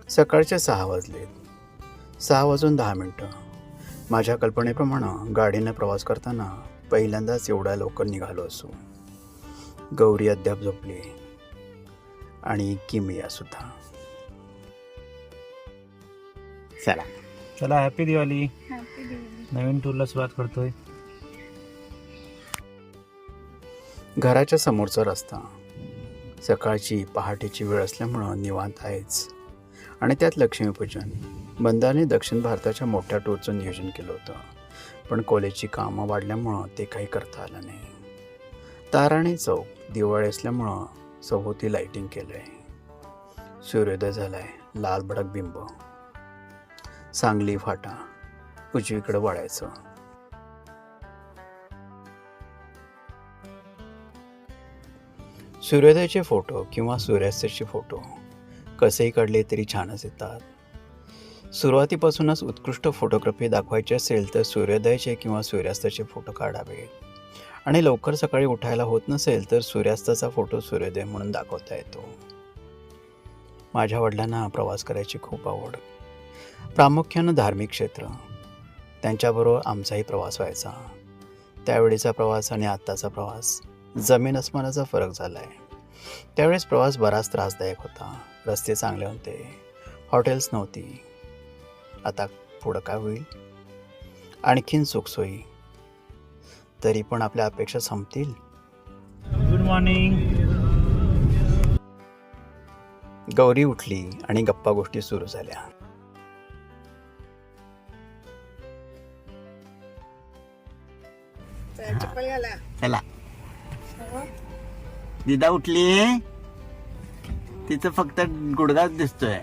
सकाळचे 6 वाजलेत. 6:10. माझ्या कल्पनेप्रमाणे गाडीने प्रवास करताना पहिल्यांदाच एवढ्या लवकर निघालो असू. गौरी अद्याप झोपली आणि किमिया सुद्धा. चला चला, हॅपी दिवाळी. हॅपी दिवाळी. नवीन टूरला सुरुवात करतोय. घराच्या समोरचा रस्ता. सकाळची पहाटेची वेळ असल्यामुळं निवांत आहेच. आणि त्यात लक्ष्मीपूजन. बंदाने दक्षिण भारताच्या मोठ्या टूरचं नियोजन केलं होतं, पण कॉलेजची कामं वाढल्यामुळं ते काही करता आलं नाही. ताराणी चौक दिवाळी असल्यामुळं सभोवती लाईटिंग केलं आहे. सूर्योदय झाला आहे. लाल भडक बिंब. सांगली फाटा उजवीकडे वळायचं. सूर्योदयाचे फोटो किंवा सूर्यास्ताचे फोटो कसेही काढले तरी छानच येतात. सुरुवातीपासूनच उत्कृष्ट फोटोग्राफी दाखवायची असेल तर सूर्योदयाचे किंवा सूर्यास्ताचे फोटो काढावे. आणि लवकर सकाळी उठायला होत नसेल तर सूर्यास्ताचा फोटो सूर्योदय म्हणून दाखवता येतो. माझ्या वडिलांना प्रवास करायची खूप आवड. प्रामुख्यानं धार्मिक क्षेत्र. त्यांच्याबरोबर आमचाही प्रवास व्हायचा. त्यावेळीचा प्रवास आणि आत्ताचा प्रवास जमीन अस्मानाचा फरक झाला आहे. त्यावेळेस प्रवास बराच त्रासदायक होता. रस्ते चांगले होते, हॉटेल्स नव्हती. आता पुढं काय होईल? आणखीन सुखसोयी. तरी पण आपल्या अपेक्षा संपतील. Good morning. गौरी उठली आणि गप्पा गोष्टी सुरू झाल्या. चप्पल घाला. चला, दिदा उठली. तिचं फक्त गुडघाच दिसतोय,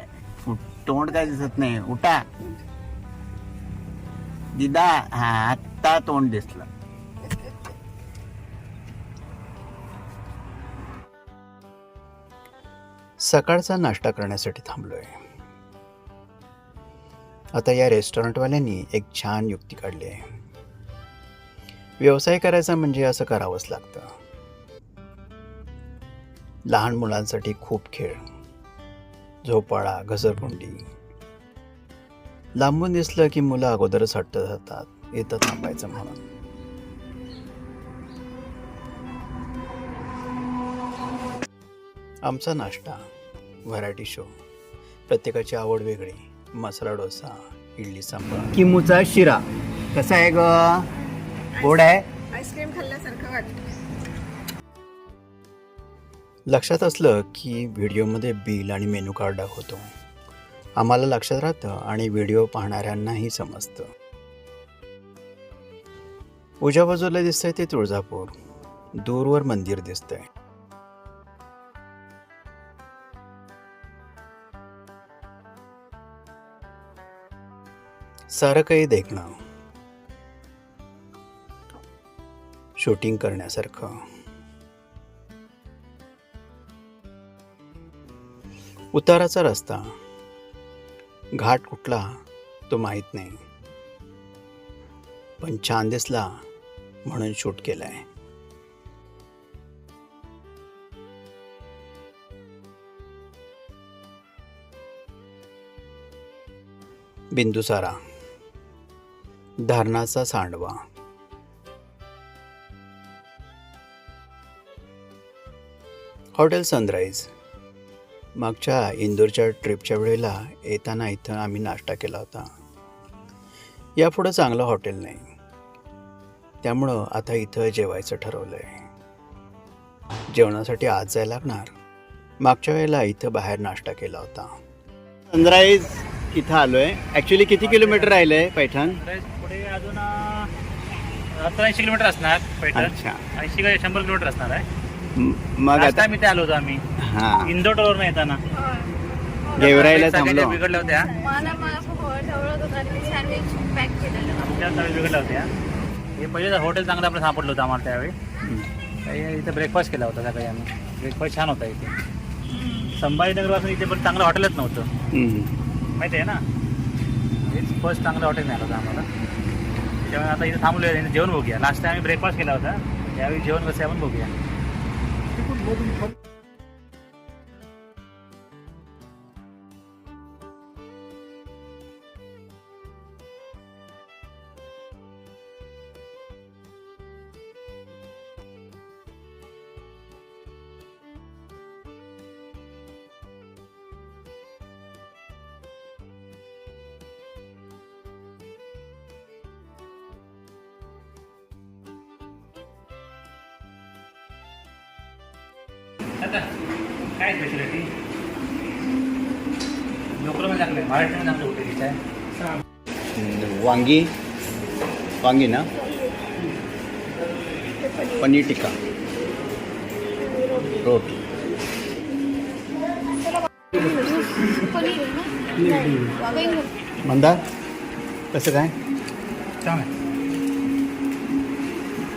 तोंड काय दिसत नाही. उठा दिदा. हा, आत्ता तोंड दिसलं. सकाळचा नाश्ता करण्यासाठी थांबलोय. आता या रेस्टॉरंटवाल्यांनी एक छान युक्ती काढली आहे. व्यवसाय करायचा म्हणजे असं करावंच लागतं. लहान मुलांसाठी खूप खेळ, झोपाळा, घसरगुंडी. लांबून दिसलं की मुलं अगोदरच हट्ट धरतात, इथं थांबायचं म्हणून. आमचा नाश्ता, व्हरायटी शो, प्रत्येकाची आवड वेगळी. मसाला डोसा, इडली सांबार, किमूचा शिरा. कसा आहे ग? गोड आहे? आईस्क्रीम खाल्ल्यासारखं वाटतं. लक्षात असलं की व्हिडिओमध्ये बिल आणि मेनू कार्ड दाखवतो. आम्हाला लक्षात राहतं आणि व्हिडिओ पाहणाऱ्यांनाही समजतं. उजव्या बाजूला दिसतंय ते तुळजापूर. दूरवर मंदिर दिसतंय. सारं काही देखणं, शूटिंग करण्यासारखं. उताराचा रस्ता. घाट कुठला तो माहीत नाही, पण छान दिसला म्हणून शूट केलाय. बिंदुसारा, धारणाचा सांडवा. Hotel sunrise. मागच्या इंदोरच्या ट्रिपच्या वेळेला येताना इथं आम्ही नाश्ता केला होता. यापुढं चांगलं हॉटेल नाही, त्यामुळं आता इथं जेवायचं ठरवलं आहे. जेवणासाठी आज जायला लागणार. मागच्या वेळेला इथं बाहेर नाश्ता केला होता. सनराईज इथं आलो आहे. ॲक्च्युली किती किलोमीटर राहिलं आहे पैठण? पुढे अजून 80 किलोमीटर असणार पैठण. अच्छा. 80-100 किलोमीटर असणार आहे. मग आता आता मी ते आलो होतो आम्ही हां, इंदोर टोवर नाही येताना. गेवराईला सगळ्या थांबलो. बिघडल्या होत्या. मला जवळ होतं आणि मी सँडविच पॅक केलेलं. आमच्या सगळ्या बिघडल्या होत्या. हे पहिले हॉटेल चांगलं आपलं सापडलं होतं आम्हाला त्यावेळी. काही इथं ब्रेकफास्ट केला होता सकाळी आम्ही. ब्रेकफास्ट छान होता इथे. संभाजीनगरपासून इथे पण चांगलं हॉटेलच नव्हतं, माहिती आहे ना. हेच फर्स्ट चांगलं हॉटेल नाही होतं आम्हाला. त्याच्यामुळे आता इथे थांबलो आहे. जेवण बघूया. लास्ट टाइम आम्ही ब्रेकफास्ट केला होता, यावेळी जेवण कसं आहे आपण बघूया. काय स्पेशलिटी लोकलमध्ये टाकलं महाराष्ट्रामध्ये आमचं हॉटेल आहे. वांगी वांगी ना, पनीर टिक्का, रोटी. पनीर आहे ना वेंगुर्ला. मंदार कसं काय? छान आहे.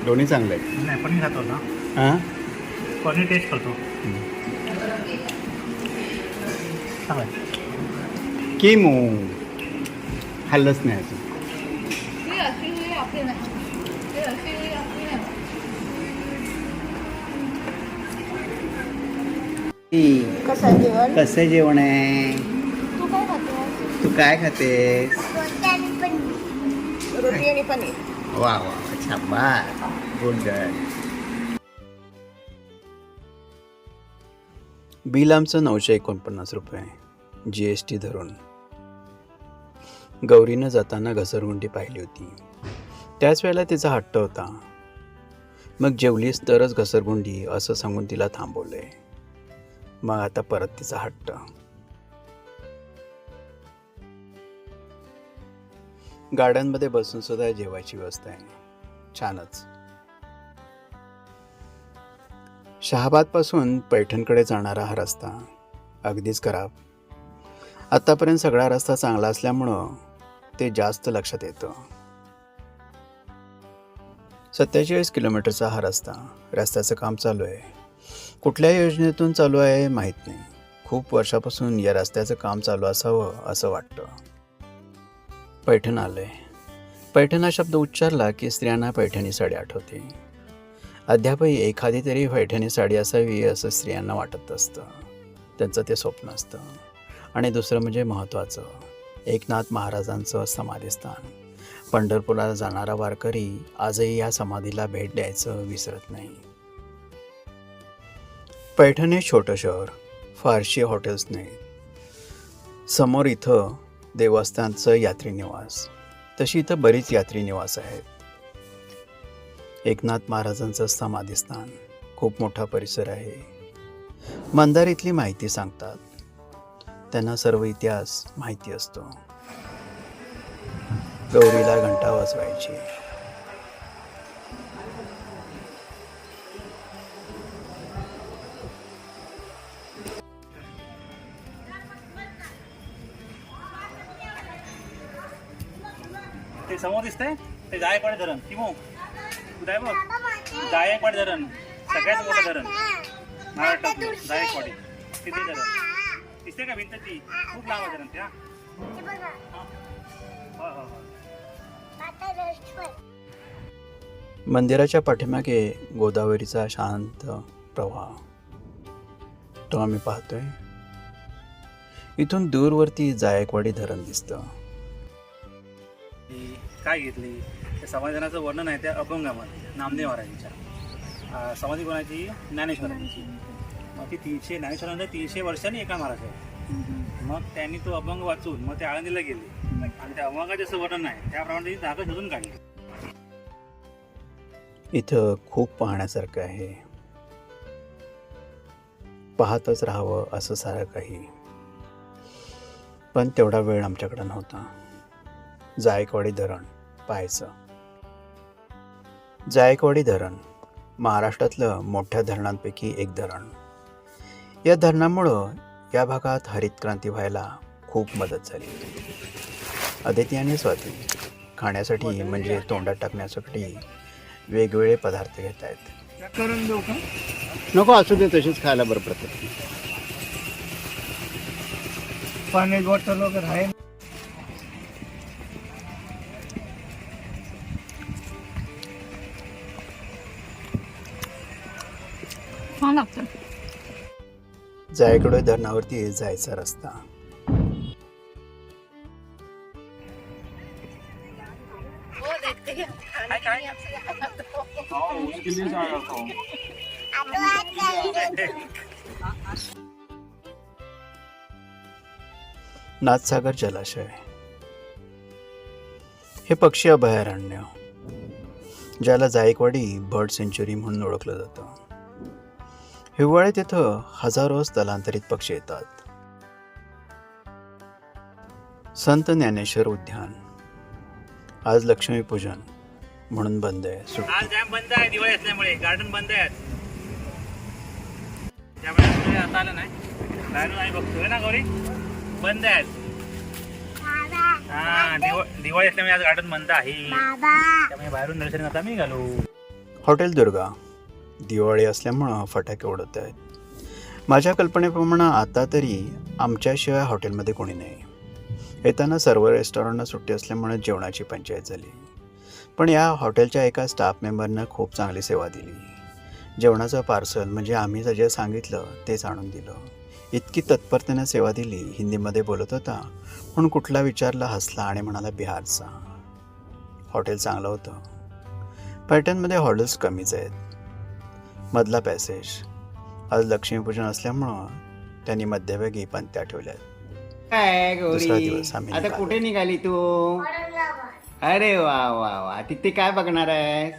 दोन्ही चांगले आहेत. नाही पनीर खातो ना, हां पनीर टेस्ट करतो. चांगलं आहे. की खाल्लंच नाही अजून. ही अशी ही आपली नाही, ही अशी ही आपली नाही. कसं जेवण? कसं जेवण आहे? तू काय खातो? तू काय खातेस? रोटी आणि पनीर. वा वा छान, गुड गर्ल. बिल आमचं 949 रुपये GST धरून. गौरीनं जाताना घसरगुंडी पाहिली होती. त्याच वेळेला तिचा हट्ट होता. मग जेवलीस तरच घसरगुंडी असं सांगून तिला थांबवले. मग आता परत तिचा हट्ट. गार्डनमध्ये बसून सुद्धा जेवायची व्यवस्था आहे. छानच. शहाबादपासून पैठणकडे जाणारा हा रस्ता अगदीच खराब. आतापर्यंत सगळा रस्ता चांगला असल्यामुळं ते जास्त लक्षात येतं. 47 किलोमीटरचा हा रस्ता. रस्त्याचं काम चालू आहे. कुठल्या योजनेतून चालू आहे माहीत नाही. खूप वर्षापासून या रस्त्याचं काम चालू असावं असं वाटतं. पैठण आलंय. पैठण हा शब्द उच्चारला की स्त्रियांना पैठणी साडी आठवते. अद्यापही एखादी तरी पैठणी साडी असावी असं स्त्रियांना वाटत असतं. त्यांचं ते स्वप्न असतं. आणि दुसरं म्हणजे महत्त्वाचं, एकनाथ महाराजांचं समाधीस्थान. पंढरपूरला जाणारा वारकरी आजही या समाधीला भेट द्यायचं विसरत नाही. पैठण हे छोटं शहर, फारशी हॉटेल्स नाहीत. समोर इथं देवस्थानचं यात्री निवास, तशी इथं बरीच यात्री निवास आहेत. एकनाथ महाराजांचं समाधीस्थान, खूप मोठा परिसर आहे. मंदार इथली माहिती सांगतात. त्यांना सर्व इतिहास माहिती असतो. गौरीला घंटा वाजवायची. ते समोर दिसतंय ते जायकवाडी धरण. किमो कुठे बघ, जायकवाडी धरण सगळ्यात मोठं धरण महाराष्ट्रातलं. जायकवाडी तिथे धरण दिसते का भिंत ती, खूप लांब आहे धरण त्या. मंदिराच्या पाठीमागे गोदावरीचा शांत प्रवाह तो आम्ही पाहतोय. इथून दूरवरती जायकवाडी धरण दिसतं. काय घेतली त्या समाधानाचं वर्णन आहे त्या अभंगामध्ये नामदेव महाराजांच्या. समाधी कोणाची? ज्ञानेश्वरांची. मग ती 300 ज्ञानेश्वरांच्या 300 वर्षांनी एका महाराज आहे. मग त्यांनी तो अभंग वाचून मग ते आळंदीला गेले आणि त्या अभंगाचं जसं वर्णन आहे त्याप्रमाणे त्यांनी जागा शोधून काढली. इथं खूप पाहण्यासारखं आहे. पाहतच राहावं असं सारं काही. पण तेवढा वेळ आमच्याकडे नव्हता. जायकवाडी धरण पाहायचं. जायकवाडी धरण महाराष्ट्रातलं मोठ्या धरणांपैकी एक धरण. या धरणामुळं या भागात हरित क्रांती व्हायला खूप मदत झाली. अदिती आणि स्वाती खाण्यासाठी म्हणजे तोंडात टाकण्यासाठी वेगवेगळे पदार्थ घेत आहेत. करून देऊ का? नको, असू दे, तशीच खायला बरं पडतं. पाणी बॉटल वगैरे आहे. छान लागतं. जायकवाडी धरणावरती जायचा रस्ता. नाथसागर जलाशय हे पक्षी अभयारण्य, ज्याला जायकवाडी बर्ड सेंच्युरी म्हणून ओळखलं जातं. हिवाळ्यात इथं हजारो स्थलांतरित पक्षी येतात. संत ज्ञानेश्वर उद्यान आज लक्ष्मीपूजन म्हणून बंद आहे. आज डॅम बंद आहे दिवाळी असल्यामुळे, गार्डन बंद आहे त्यामुळे आता आलं नाही. बाहेरून आम्ही बघतोय ना गौरी, बंद आहेत. हा दिवाळी असल्यामुळे आज गार्डन बंद आहे, त्यामुळे बाहेरून दर्शन आता मी घालू. हॉटेल दुर्गा दिवाळी असल्यामुळं फटाके उडवत आहेत. माझ्या कल्पनेप्रमाणे आता तरी आमच्याशिवाय हॉटेलमध्ये कोणी नाही. येताना सर्व रेस्टॉरंटना सुट्टी असल्यामुळे जेवणाची पंचायत झाली. पण या हॉटेलच्या एका स्टाफ मेंबरनं खूप चांगली सेवा दिली. जेवणाचं पार्सल म्हणजे आम्ही जे सांगितलं तेच आणून दिलं. इतकी तत्परतेनं सेवा दिली. हिंदीमध्ये बोलत होता म्हणून कुठला विचारला, हसला आणि म्हणाला बिहारचा. हॉटेल चांगलं होतं. पॅटर्नमध्ये हॉटेल्स कमीच आहेत. मधला पॅसेज आज लक्ष्मीपूजन असल्यामुळं त्यांनी मध्यभागी पंत्या ठेवल्या आहेत. काय दुसरा गौरी दिवस आम्ही आता निघालो. कुठे निघाली तू? अरे वा वा वा, तिथे काय बघणार आहे?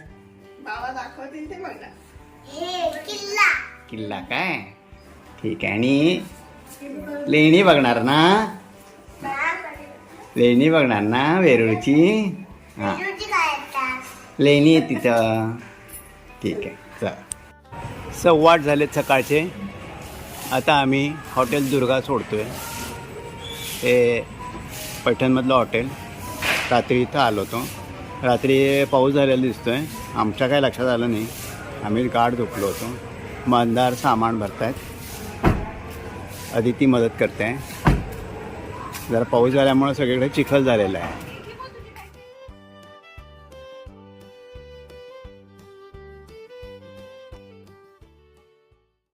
किल्ला काय? ठीक आहे. आणि लेणी बघणार ना? लेणी बघणार ना वेरूळची? हा, लेणी आहे तिथं. ठीक आहे, चल. 8:15 झालेत सकाळचे. आता आम्ही हॉटेल दुर्गा सोडतोय. हे पैठणमधलं हॉटेल. रात्री इथं आलो होतो. रात्री पाऊस झालेला दिसतोय. आमच्या काय लक्षात आलं नाही. आम्ही गाढ झोपलो होतो. मंदार सामान भरतायत. अदिती मदत करते. जरा पाऊस झाल्यामुळं सगळीकडे चिखल झालेला आहे.